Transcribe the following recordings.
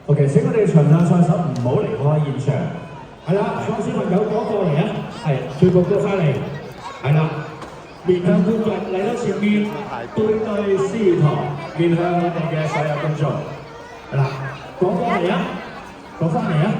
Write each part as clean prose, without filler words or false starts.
OK， 請我哋場上賽手唔好離開現場。係啦，所有小朋友攞過嚟啊，係全部過翻嚟，係啦，面向觀眾嚟到前面，對司堂，面向我哋嘅所有觀眾，係啦，過翻嚟啊，過翻嚟啊！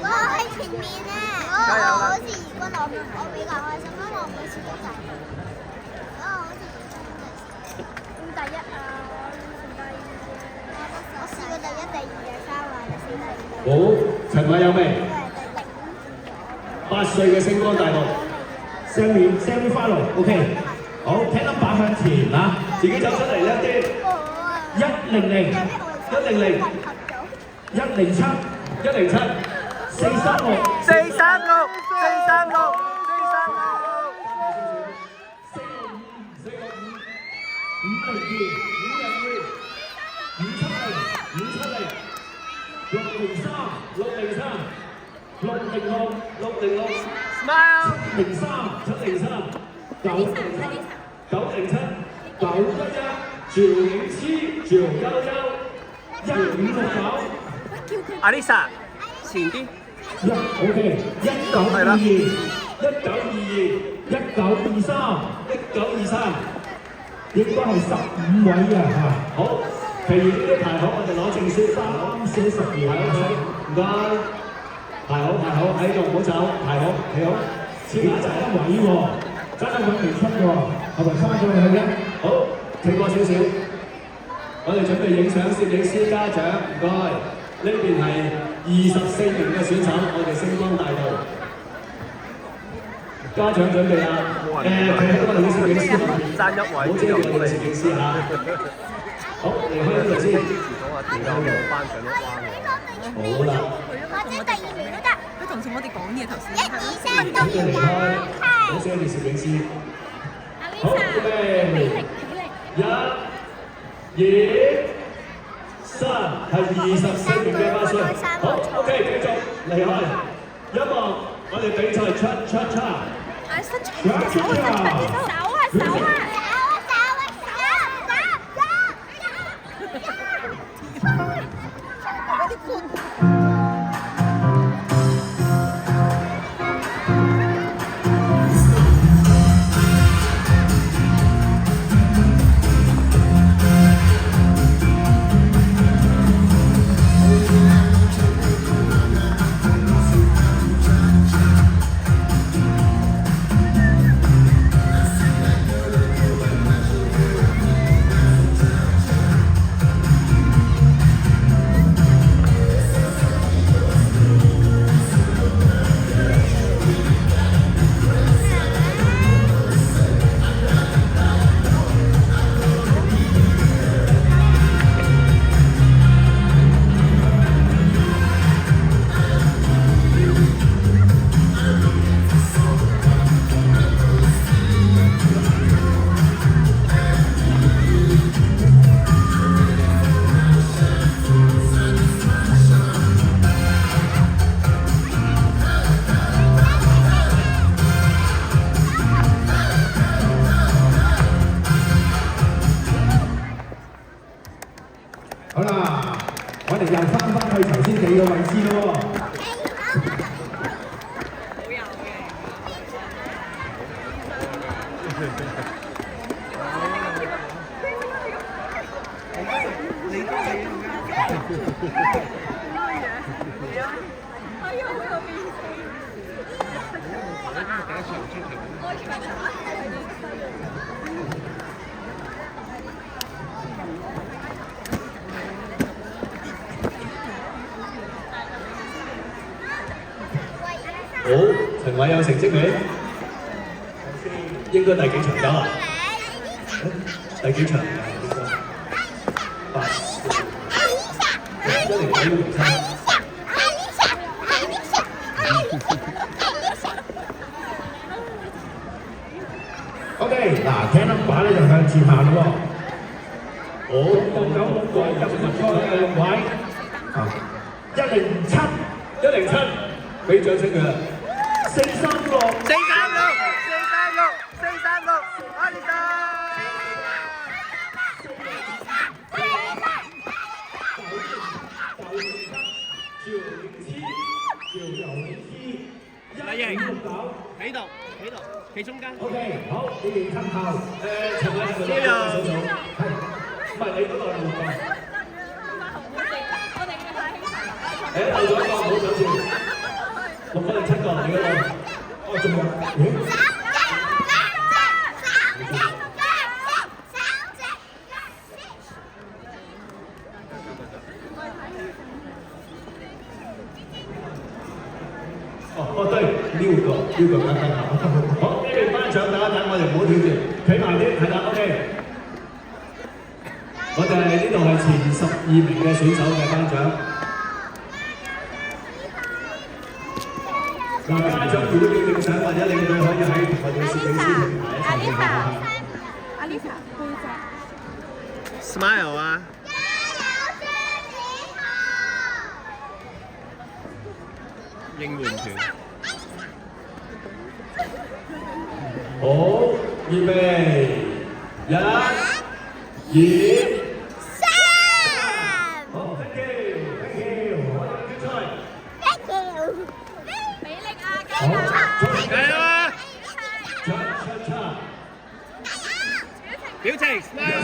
我喺前面咧，我好似如果我比較開心，因為我每次都就係，好似第一啊，我試過第一、第二、第三啊，第四、第五。好，陳偉有未？8歲嘅星光大道 ，Sammy follow，OK， 好，聽得把向前啊，自己走出嚟一啲，100，107，107。436，435，502，505，506，507，508，509，510，603，606，606，703，907，911，9156911，15569，阿 Lisa， 前啲。OK， 1922，1923，1923，應該係15位啊嚇。好，其餘呢啲排好，我哋攞證書3、4、12位，唔該。排好，喺度唔好走，排好，企好。前面就係一位喎，真係揾唔出喎，係咪翻咗去嘅？好，企過少少。我哋準備影相，攝影師家長，唔該。呢邊係24名嘅選手，我哋星光大道。家長準備啦，佢喺我哋嘅攝影師後面，爭一位，唔好遮住我哋攝影師嚇。好，離開呢度先。好啦。或者第2名都得。佢同我哋講嘢頭先。1、2、3都要㗎。好，謝謝攝影師。好，準備。1、2、3，係24名嘅8歲。好 ，OK， 繼續離開。音樂，我哋比賽出。好啦，我哋又翻去頭先幾個位置咯喎。好，陳偉有成績未？應該第幾場走啊？第幾場？1嚟1嚟3。嗱，聽 number 咧就向前行咯喎。好，696入決賽嘅6位，啊107，俾掌聲佢啦。436，阿里山。黎瑩，喺度，企中間。OK， 好，你哋參考。陳偉數數，係，唔係你嗰度係6個。漏咗一個，唔好上住。6個定7個？你嗰度？哦，仲有。哦，對，6個啱啱好。好，呢邊頒獎等一等，我哋唔好跳住，企埋啲，係啦 ，OK。我哋呢度係前12名嘅選手嘅頒獎。嗱，家長如果要影相或者領隊可以喺我哋攝影師平台一齊影下。阿 Lisa， 背脊。Smile 啊！應援團。好，預備，1、2、3。好 ，thank you，我哋決賽。俾力啊！加油啊！加油啊！表情 ，smile。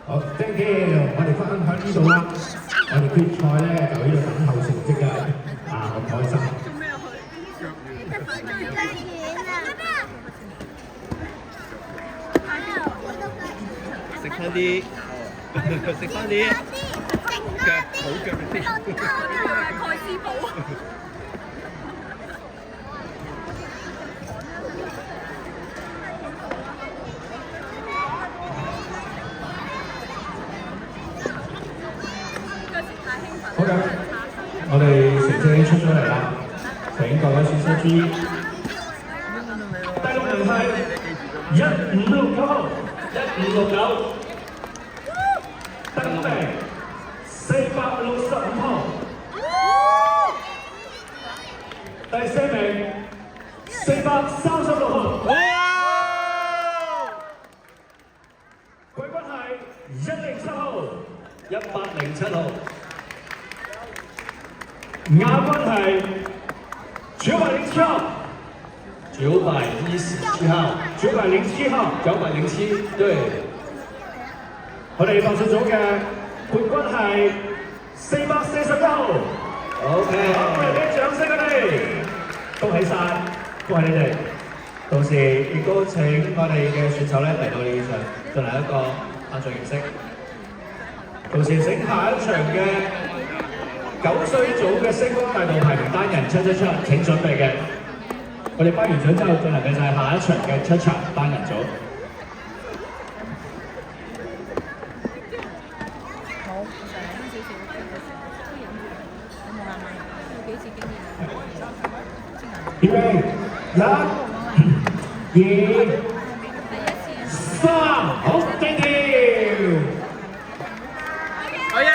好 ，thank you， 我哋翻喺呢度啦。我哋決賽咧就喺度等候成績㗎，好開心。食翻啲，食翻啲腳好腳先。蓋斯堡。好嘅，我哋成績已經出咗嚟啦，請各位選手注意。第6名係1569號，1569。第5名465號。第4名436號。哇！季軍係107號，107號。亞軍係907號，917號，907號，907，對。我哋爆數組嘅冠軍係441號。OK， 我哋俾掌聲佢哋，恭喜晒，恭喜你哋。同時亦都請我哋嘅選手咧嚟到現場進行一個頒獎儀式。同時請下一場嘅9歲組嘅星光大道排名單人777，請準備嘅。我哋頒完獎之後進行嘅就係下一場嘅7場單人組。好，上少少。預備1、2、3，好，thank you。好呀！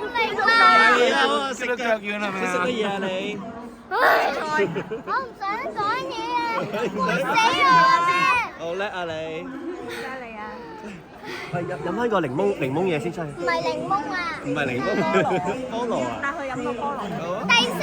係啊，食到腳軟係咪啊？食乜嘢啊你？我唔想講嘢啊！會死我啊！好叻啊你！犀利啊！飲翻個檸檬嘢先出去。唔係檸檬啊！唔係檸檬，菠蘿啊！帶佢飲個菠蘿。好啊！第四